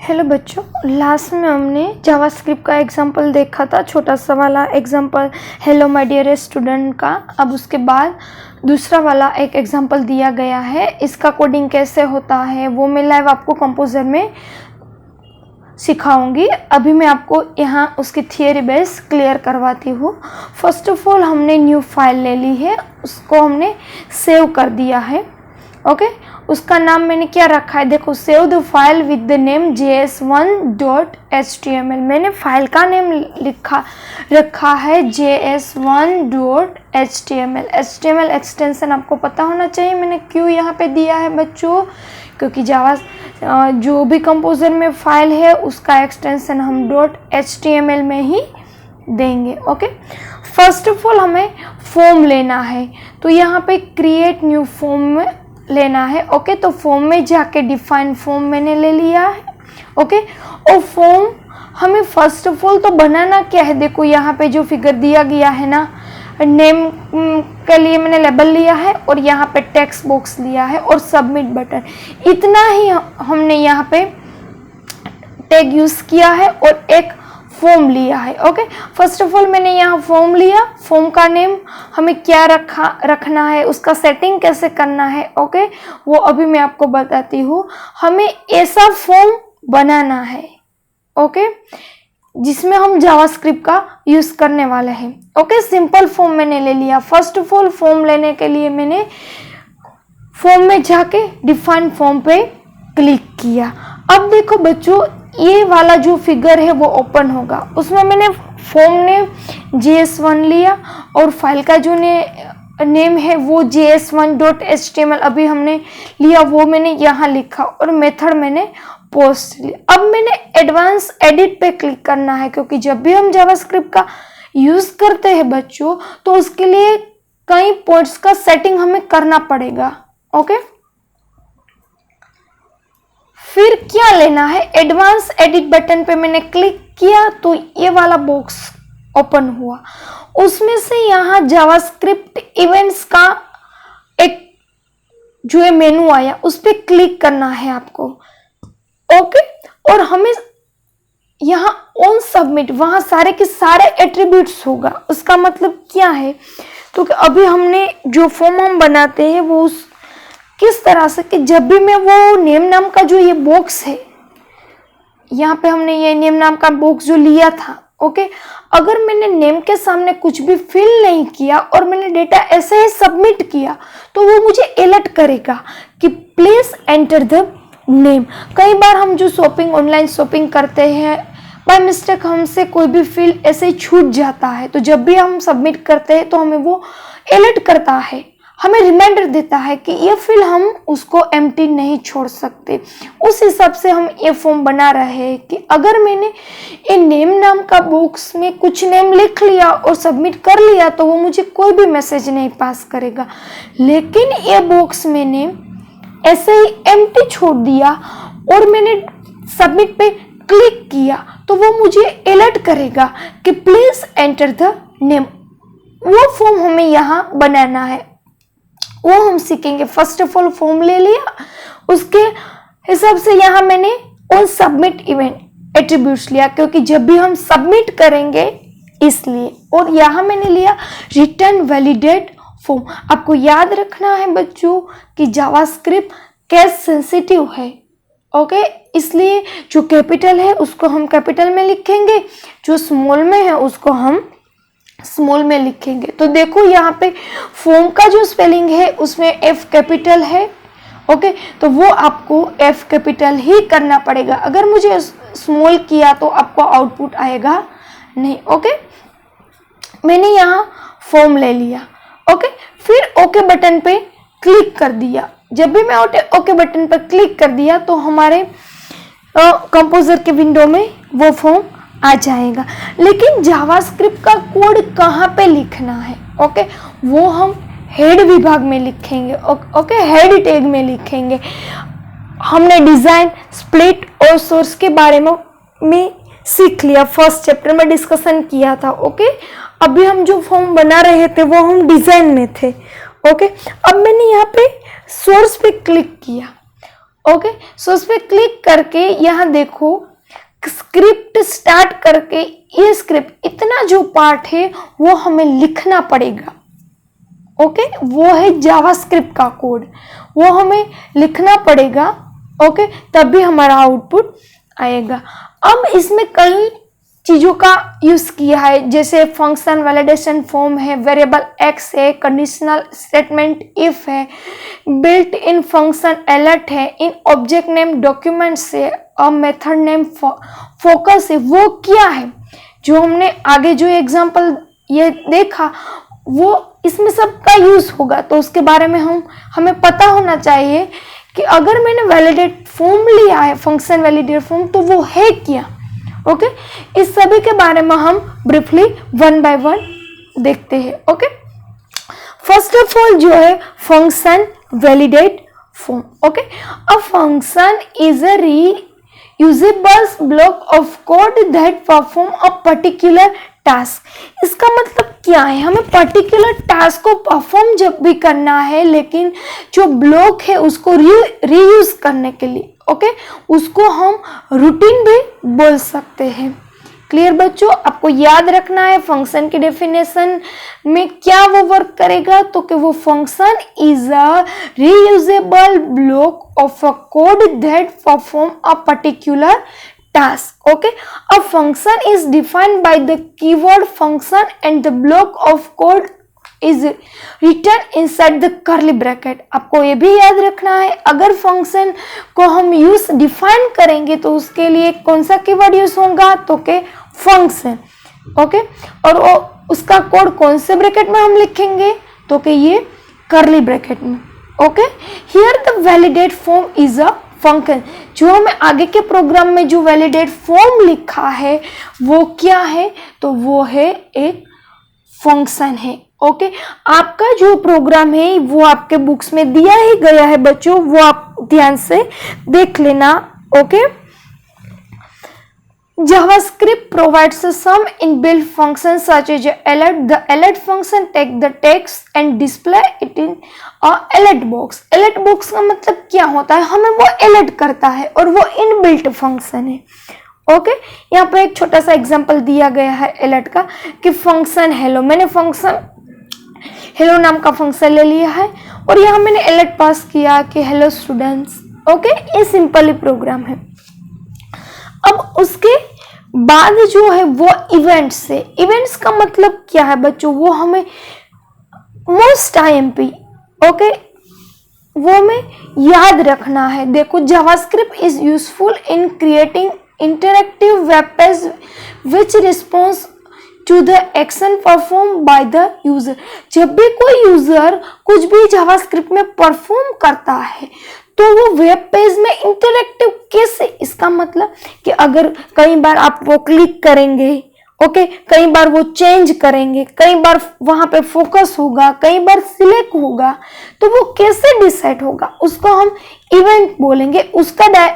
Hello बच्चों, last में हमने जावास्क्रिप्ट का एग्जांपल देखा था, छोटा सा वाला example hello my dear student का। अब उसके बाद दूसरा वाला एक एग्जांपल दिया गया है, इसका कोडिंग कैसे होता है वो मैं लाइव आपको कंपोजर में सिखाऊंगी। अभी मैं आपको यहाँ उसकी थियरी बेस क्लियर करवाती हूँ। फर्स्ट ऑफ ऑल हमने न्यू फाइल ले ली है, उसको हमने सेव कर दिया है। ओके, उसका नाम मैंने क्या रखा है, देखो, save the file with the name js1.html। मैंने फाइल का नेम रखा है js1.html। html एक्सटेंशन आपको पता होना चाहिए मैंने क्यों यहाँ पे दिया है बच्चों, क्योंकि जावा जो भी कंपोजर में फाइल है उसका एक्सटेंशन हम .html में ही देंगे। ओके, फर्स्ट ऑफ ऑल हमें फॉर्म लेना है, तो यहाँ पे क्रिएट न्यू फॉर्म में लेना है। ओके, तो फॉर्म में जाके डिफाइन फॉर्म मैंने ले लिया है। ओके, और फॉर्म हमें फर्स्ट ऑफ ऑल तो बनाना क्या है, देखो यहाँ पे जो फिगर दिया गया है ना, नेम के लिए मैंने लेबल लिया है और यहाँ पे टेक्स्ट बॉक्स लिया है और सबमिट बटन, इतना ही हमने यहाँ पे टैग यूज किया है और एक फॉर्म लिया है। ओके, फर्स्ट ऑफ ऑल मैंने यहाँ फॉर्म लिया, फॉर्म का नेम हमें क्या रखना है, उसका सेटिंग कैसे करना है। ओके, वो अभी मैं आपको बताती हूँ। हमें ऐसा फॉर्म बनाना है, ओके, जिसमें हम जावास्क्रिप्ट का यूज करने वाले हैं। ओके, सिंपल फॉर्म मैंने ले लिया। फर्स्ट ऑफ ऑल फॉर्म लेने के लिए मैंने फॉर्म में जाके डिफाइन फॉर्म पे क्लिक किया। अब देखो बच्चों, ये वाला जो फिगर है वो ओपन होगा, उसमें मैंने फॉर्म ने js1 लिया और फाइल का जो नेम है वो js1.html अभी हमने लिया, वो मैंने यहाँ लिखा और मेथड मैंने पोस्ट लिया। अब मैंने एडवांस एडिट पे क्लिक करना है, क्योंकि जब भी हम जावास्क्रिप्ट का यूज करते हैं बच्चों तो उसके लिए कई पॉइंट्स का सेटिंग हमें करना पड़ेगा। ओके, फिर क्या लेना है, एडवांस एडिट बटन पे मैंने क्लिक किया तो ये वाला बॉक्स ओपन हुआ, उसमें से यहाँ जावास्क्रिप्ट इवेंट्स का एक जो है मेनू आया, उस पर क्लिक करना है आपको। ओके, और हमें यहाँ ऑन सबमिट, वहां सारे के सारे एट्रीब्यूट्स होगा। उसका मतलब क्या है, तो अभी हमने जो फॉर्म हम बनाते हैं वो किस तरह से कि जब भी मैं वो नेम नाम का जो ये बॉक्स है, यहाँ पे हमने ये नेम नाम का बॉक्स जो लिया था, ओके, अगर मैंने नेम के सामने कुछ भी फिल नहीं किया और मैंने डेटा ऐसे ही सबमिट किया तो वो मुझे अलर्ट करेगा कि प्लीज एंटर द नेम। कई बार हम जो ऑनलाइन शॉपिंग करते हैं, बाय मिस्टेक हमसे कोई भी फील्ड ऐसे ही छूट जाता है, तो जब भी हम सबमिट करते हैं तो हमें वो अलर्ट करता है, हमें रिमाइंडर देता है कि ये फील्ड हम उसको एम्प्टी नहीं छोड़ सकते। उस हिसाब से हम ये फॉर्म बना रहे हैं कि अगर मैंने ये नेम नाम का बॉक्स में कुछ नेम लिख लिया और सबमिट कर लिया तो वो मुझे कोई भी मैसेज नहीं पास करेगा, लेकिन ये बॉक्स मैंने ऐसे ही एम्प्टी छोड़ दिया और मैंने सबमिट पे क्लिक किया तो वो मुझे अलर्ट करेगा कि प्लीज एंटर द नेम। वो फॉर्म हमें यहाँ बनाना है, वो हम सीखेंगे। फर्स्ट ऑफ ऑल फॉर्म ले लिया, उसके हिसाब से यहाँ मैंने ऑन सबमिट इवेंट एट्रीब्यूट्स लिया, क्योंकि जब भी हम सबमिट करेंगे इसलिए। और यहाँ मैंने लिया रिटर्न वैलिडेट फॉर्म। आपको याद रखना है बच्चों कि जावास्क्रिप्ट केस सेंसिटिव है। ओके, इसलिए जो कैपिटल है उसको हम कैपिटल में लिखेंगे, जो स्मॉल में है उसको हम स्मॉल में लिखेंगे। तो देखो यहाँ पे फॉर्म का जो स्पेलिंग है उसमें एफ कैपिटल है। ओके, तो वो आपको एफ कैपिटल ही करना पड़ेगा, अगर मुझे स्मॉल किया तो आपको आउटपुट आएगा नहीं। ओके, मैंने यहाँ फॉर्म ले लिया। ओके, फिर ओके बटन पे क्लिक कर दिया। जब भी मैं ओके बटन पर क्लिक कर दिया तो हमारे कंपोजर के विंडो में वो फॉर्म आ जाएगा। लेकिन जावास्क्रिप्ट का कोड कहाँ पे लिखना है, ओके, वो हम हेड विभाग में लिखेंगे। ओके, हेड टैग में लिखेंगे। हमने डिजाइन, स्प्लिट और सोर्स के बारे में सीख लिया, फर्स्ट चैप्टर में डिस्कशन किया था। ओके, अभी हम जो फॉर्म बना रहे थे वो हम डिजाइन में थे। ओके, अब मैंने यहाँ पे सोर्स पे क्लिक किया ओके, सो उस पर क्लिक करके यहाँ देखो स्क्रिप्ट स्टार्ट करके ये स्क्रिप्ट इतना जो पार्ट है वो हमें लिखना पड़ेगा। ओके, वो है जावास्क्रिप्ट का कोड, वो हमें लिखना पड़ेगा। ओके, तभी हमारा आउटपुट आएगा। अब इसमें कई चीज़ों का यूज़ किया है, जैसे फंक्शन वैलिडेशन फॉर्म है, वेरिएबल एक्स है, कंडीशनल स्टेटमेंट इफ है, बिल्ट इन फंक्शन अलर्ट है, इन ऑब्जेक्ट नेम डॉक्यूमेंट्स है, और मेथड नेम फोकस है। वो क्या है जो हमने आगे जो एग्जांपल ये देखा वो इसमें सबका यूज़ होगा, तो उसके बारे में हमें पता होना चाहिए कि अगर मैंने वैलिडेट फॉर्म लिया है, फंक्शन वैलिडेट फॉर्म, तो वो है क्या। ओके, इस सभी के बारे में हम ब्रीफली वन बाय वन देखते हैं। ओके, फर्स्ट ऑफ ऑल जो है function validate form. Okay, a function is a reusable block of code that perform a particular task. इसका मतलब क्या है, हमें पर्टिकुलर टास्क को परफॉर्म जब भी करना है, लेकिन जो ब्लॉक है उसको रीयूज करने के लिए, ओके, उसको हम रूटीन भी बोल सकते हैं। क्लियर बच्चों, आपको याद रखना है फंक्शन की डेफिनेशन में क्या वो वर्क करेगा, तो कि वो function is a reusable block of a code that perform a particular task. Okay, a function is defined by the keyword function and the block of code is written inside the curly bracket. आपको ये भी याद रखना है, अगर function को हम use define करेंगे तो उसके लिए कौन सा कीवर्ड यूज होगा, तो के फंक्शन। ओके, और वो उसका कोड कौन से ब्रैकेट में हम लिखेंगे, तो के ये कर्ली ब्रैकेट में। Okay, here the validate form is a function. जो हमें आगे के प्रोग्राम में जो वैलिडेट फॉर्म लिखा है वो क्या है, तो वो है एक फंक्शन है। ओके, आपका जो प्रोग्राम है वो आपके बुक्स में दिया ही गया है बच्चों, वो आप ध्यान से देख लेना। Okay, JavaScript provides some inbuilt functions such as alert. The alert function take the text and display it in a alert box. Alert box का मतलब क्या होता है, हमें वो alert करता है और वो inbuilt function है। ओके, यहाँ पर एक छोटा सा एग्जांपल दिया गया है अलर्ट का कि फंक्शन हेलो, मैंने फंक्शन हेलो नाम का फंक्शन ले लिया है और यहाँ मैंने अलर्ट पास किया कि हेलो स्टूडेंट्स। ओके, ये सिंपल ही प्रोग्राम है। अब उसके बाद जो है वो इवेंट्स है। इवेंट्स का मतलब क्या है बच्चों, वो हमें मोस्ट IMP, ओके, वो हमें याद रखना है। देखो, JavaScript is useful in creating interactive web page which response to the action perform by the user. जब भी कोई यूजर कुछ भी जावास्क्रिप्ट में परफॉर्म करता है तो वो वेब पेज में इंटरैक्टिव कैसे, इसका मतलब कि अगर कई बार आप वो क्लिक करेंगे, ओके, कई बार वो चेंज करेंगे, कई बार वहां पे फोकस होगा, कई बार सिलेक्ट होगा, तो वो कैसे डिसाइड होगा, उसको हम इवेंट बोलेंगे। उसका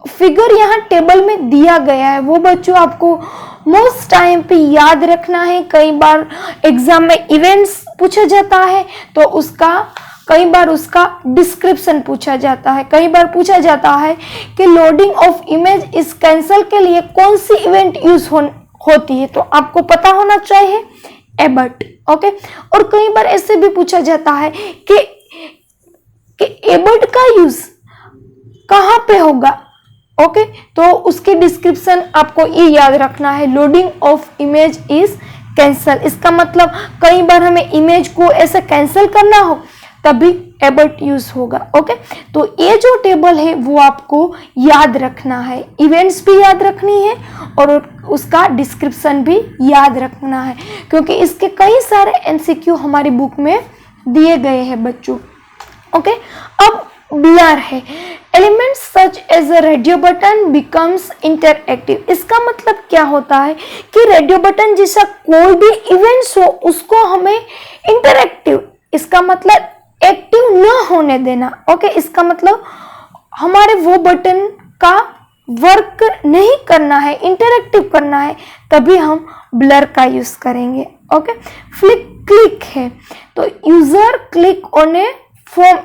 फिगर यहाँ टेबल में दिया गया है, वो बच्चों आपको मोस्ट टाइम पे याद रखना है। कई बार एग्जाम में इवेंट्स पूछा जाता है तो कई बार उसका डिस्क्रिप्शन पूछा जाता है। कई बार पूछा जाता है कि लोडिंग ऑफ इमेज इस कैंसल के लिए कौन सी इवेंट यूज होती है, तो आपको पता होना चाहिए एबट। ओके, और कई बार ऐसे भी पूछा जाता है कि एबट का यूज कहाँ पे होगा। ओके, तो उसकी डिस्क्रिप्शन आपको ये याद रखना है, loading of image is cancel. इसका मतलब कई बार हमें इमेज को ऐसे कैंसिल करना हो तभी एबट यूज होगा। ओके, तो ये जो टेबल है वो आपको याद रखना है, इवेंट्स भी याद रखनी है और उसका डिस्क्रिप्शन भी याद रखना है, क्योंकि इसके कई सारे MCQ हमारी बुक में दिए गए हैं बच्चों। ओके, अब ब्लर है, elements such as a radio button becomes interactive. इसका मतलब क्या होता है कि रेडियो बटन जैसा कोई भी इवेंट्स हो उसको हमें इंटरएक्टिव, इसका मतलब एक्टिव न होने देना। ओके, इसका मतलब हमारे वो बटन का वर्क नहीं करना है, इंटरएक्टिव करना है, तभी हम ब्लर का यूज करेंगे। ओके, फ्लिक क्लिक है, तो user click on A form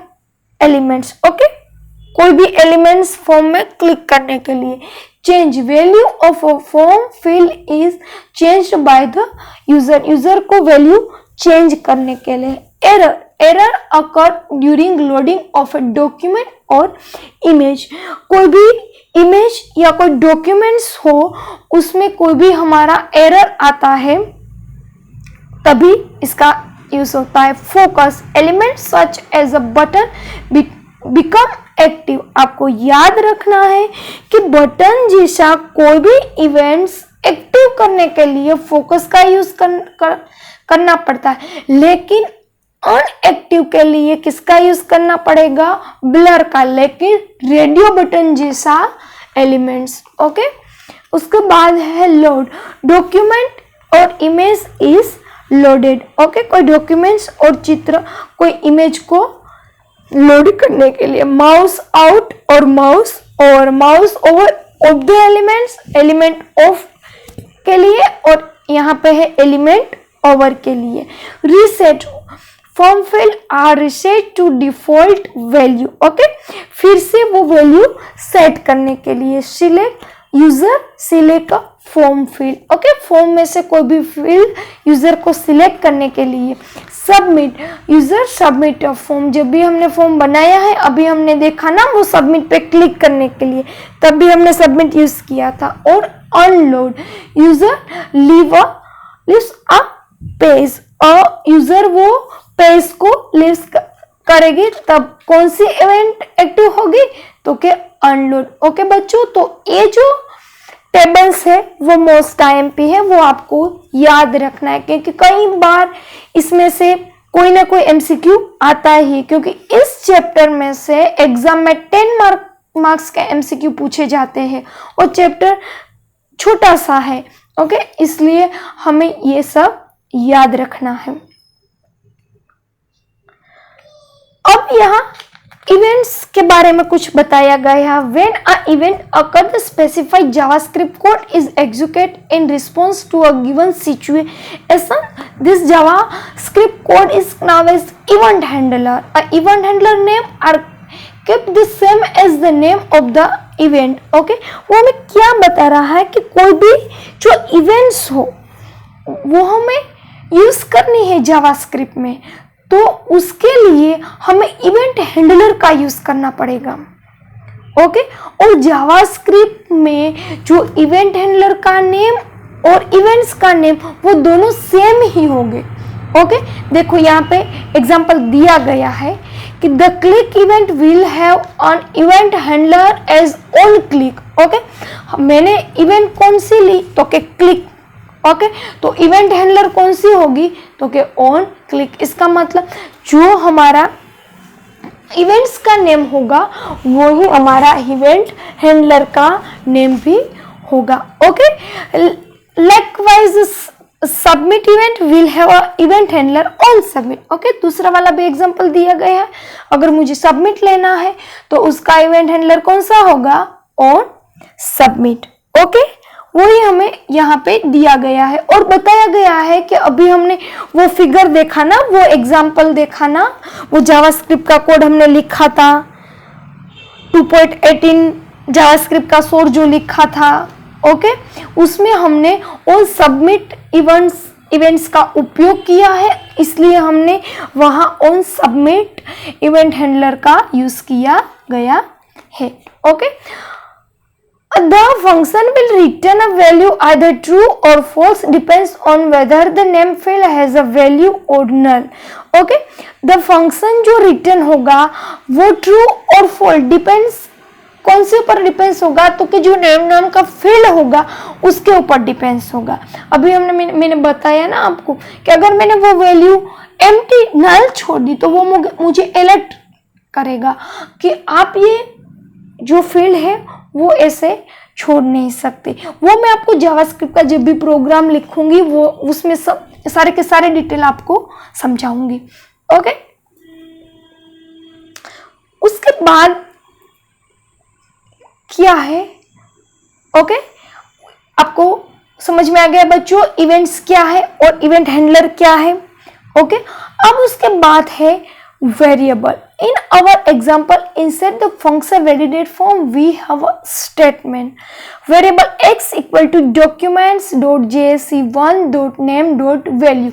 elements. Okay, कोई भी एलिमेंट्स फॉर्म में क्लिक करने के लिए। Change value of a form field is changed by the user, user को वैल्यू चेंज करने के लिए। Error occur during loading of a document और इमेज, कोई भी इमेज या कोई डॉक्यूमेंट्स हो उसमें कोई भी हमारा एरर आता है तभी इसका यूज होता है। Focus element such as a button become active, आपको याद रखना है कि बटन जैसा कोई भी इवेंट्स एक्टिव करने के लिए फोकस का यूज करना पड़ता है, लेकिन अनएक्टिव के लिए किसका यूज करना पड़ेगा, ब्लर का, लेकिन रेडियो बटन जैसा एलिमेंट्स। ओके, उसके बाद है लोड, डॉक्यूमेंट और इमेज इज लोडेड। ओके, कोई डॉक्यूमेंट्स और चित्र कोई इमेज को लोड करने के लिए। माउस आउट और mouse over of the elements, element of के लिए, और यहाँ पे है एलिमेंट ओवर के लिए। Reset form field or reset to default value. Okay, फिर से वो वैल्यू सेट करने के लिए। Select user select form field. Okay, form में से कोई भी फील्ड यूजर को सिलेक्ट करने के लिए। Submit user submit a form, जब भी हमने फॉर्म बनाया है अभी हमने देखा ना वो सबमिट पे क्लिक करने के लिए, तब भी हमने सबमिट यूज किया था। और unload user leaves a page, और यूजर वो पेज को लीव करेगी तब कौन सी इवेंट एक्टिव होगी, तो के अनलोड। ओके बच्चों, तो ये जो टेबल्स है वो मोस्ट आईएमपी है, वो आपको याद रखना है क्योंकि कई बार इसमें से कोई ना कोई एमसीक्यू आता ही, क्योंकि इस चैप्टर में से एग्जाम में 10 मार्क्स के एमसीक्यू पूछे जाते हैं और चैप्टर छोटा सा है। ओके, इसलिए हमें ये सब याद रखना है। अब यहाँ इवेंट्स के बारे में कुछ बताया गया है। When a event occur the specified JavaScript code is executed in response to a given situation, this JavaScript code is known as event handler. A event handler name are kept the same as the name of the event. Okay, वो हमें क्या बता रहा है कि कोई भी जो इवेंट्स हो वो हमें यूज करनी है जावास्क्रिप्ट में, तो उसके लिए हमें इवेंट हैंडलर का यूज करना पड़ेगा। ओके, और जावास्क्रिप्ट में जो इवेंट हैंडलर का नेम और इवेंट्स का नेम वो दोनों सेम ही होंगे। ओके, देखो यहाँ पे एग्जांपल दिया गया है कि the click event will have on event handler as on click. Okay, मैंने इवेंट कौन सी ली, तो के क्लिक। ओके, तो इवेंट हैंडलर कौन सी होगी, तो के ऑन क्लिक। इसका मतलब जो हमारा इवेंट्स का नेम होगा वो ही हमारा इवेंट हैंडलर का नेम भी होगा। Okay, likewise submit event will have a event handler on submit. Okay, दूसरा वाला भी एग्जांपल दिया गया है। अगर मुझे सबमिट लेना है तो उसका इवेंट हैंडलर कौन सा होगा, ऑन सबमिट। ओके, वही हमें यहाँ पे दिया गया है और बताया गया है कि अभी हमने वो फिगर देखा ना, वो एग्जांपल देखा ना, वो जावास्क्रिप्ट का कोड हमने लिखा था 2.18 जावास्क्रिप्ट का सोर्स जो लिखा था। ओके, उसमें हमने ऑन सबमिट इवेंट्स का उपयोग किया है, इसलिए हमने वहां ऑन सबमिट इवेंट हैंडलर का यूज किया गया है। Okay, the function will return a value either true or false depends on whether the name field has a value or null. Okay, the function जो रिटर्न होगा वो true और false depends, कौन से ऊपर डिपेंड्स होगा, तो कि जो नेम नाम का फील्ड होगा उसके ऊपर डिपेंड्स होगा। अभी मैंने बताया ना आपको कि अगर मैंने वो वैल्यू एम्प्टी नल छोड़ दी तो वो मुझे अलर्ट करेगा कि आप ये जो फील्ड है वो ऐसे छोड़ नहीं सकते। वो मैं आपको जावास्क्रिप्ट का जब भी प्रोग्राम लिखूंगी वो उसमें सब सारे के सारे डिटेल आपको समझाऊंगी। ओके, उसके बाद क्या है, ओके, आपको समझ में आ गया बच्चों इवेंट्स क्या है और इवेंट हैंडलर क्या है। ओके, अब उसके बाद है variable. in our example, inside the function validate form, we have a statement variable x equal to documents.jsc1.name.value.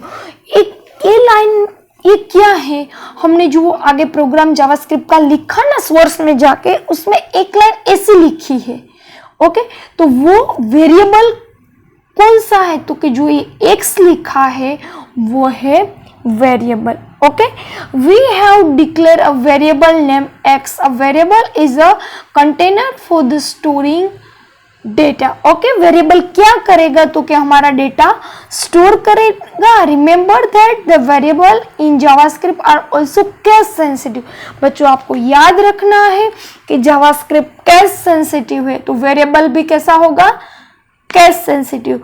ये लाइन ये क्या है, हमने जो आगे प्रोग्राम जावास्क्रिप्ट का लिखा ना सोर्स में जाके, उसमें एक लाइन ऐसी लिखी है. ओके, तो वो वेरिएबल कौन सा है, तो कि जो ये x लिखा है वो है variable. Okay, we have declare a variable name x. A variable is a container for the storing data. Okay, variable क्या करेगा, तो कि हमारा डेटा स्टोर करेगा. Remember that the variable in JavaScript are also case sensitive. बच्चों आपको याद रखना है कि जावास्क्रिप्ट केस सेंसिटिव है, तो वेरिएबल भी कैसा होगा, केस सेंसिटिव.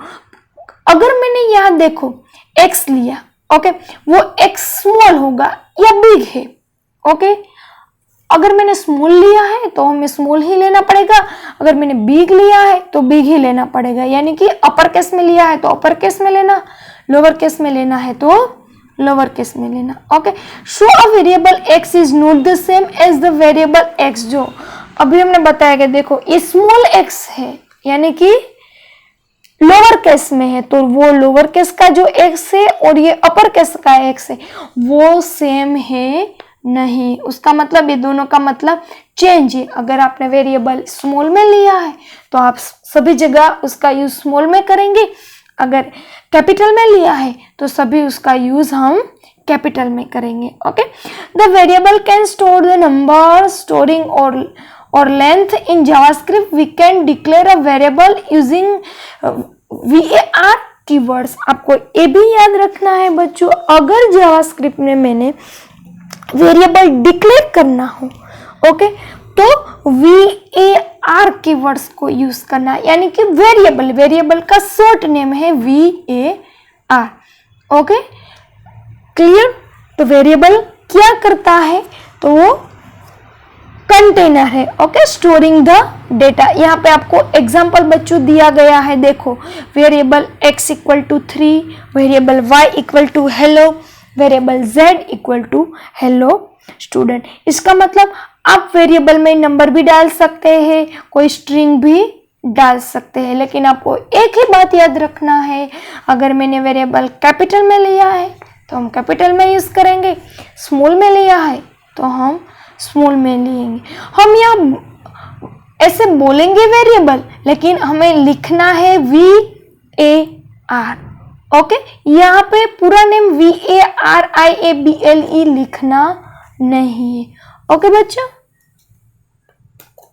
अगर मैंने यहाँ देखो x लिया, ओके, वो x स्मॉल होगा या बिग है. ओके, अगर मैंने स्मॉल लिया है तो हमें स्मॉल ही लेना पड़ेगा, अगर मैंने बिग लिया है तो बिग ही लेना पड़ेगा. यानी कि अपर केस में लिया है तो अपर केस में लेना, लोअर केस में लेना है तो लोअर केस में लेना. Okay, so a variable x is not the same as the variable x. जो अभी हमने बताया कि देखो ये स्मॉल x है यानी कि लोअर केस में है, तो वो लोअर केस का जो x है और ये अपर केस का x है वो सेम है नहीं. उसका मतलब ये दोनों का मतलब चेंज है. अगर आपने वेरिएबल स्मॉल में लिया है तो आप सभी जगह उसका यूज स्मॉल में करेंगे, अगर कैपिटल में लिया है तो सभी उसका यूज हम कैपिटल में करेंगे. Okay, the variable can store the number storing or length in JavaScript. We can declare a variable using var keywords. आपको ये भी याद रखना है बच्चों, अगर जावास्क्रिप्ट में मैंने वेरिएबल डिक्लेयर करना हो, ओके, तो var कीवर्ड्स को यूज करना, यानी कि वेरिएबल का शॉर्ट नेम है var. Okay, clear. तो वेरिएबल क्या करता है, तो वो कंटेनर है. Okay, storing the data. यहाँ पे आपको एग्जांपल बच्चों दिया गया है. देखो, variable x equal to 3, variable y equal to hello, variable z equal to hello student. इसका मतलब आप वेरिएबल में नंबर भी डाल सकते हैं, कोई स्ट्रिंग भी डाल सकते हैं, लेकिन आपको एक ही बात याद रखना है, अगर मैंने वेरिएबल कैपिटल में लिया है तो हम कैपिटल में यूज करेंगे, स्मॉल में लिया है तो हम स्मॉल में लेंगे. हम यहाँ ऐसे बोलेंगे वेरिएबल, लेकिन हमें लिखना है var. ओके, यहाँ पे पूरा नेम VARIABLE लिखना नहीं है. ओके बच्चों.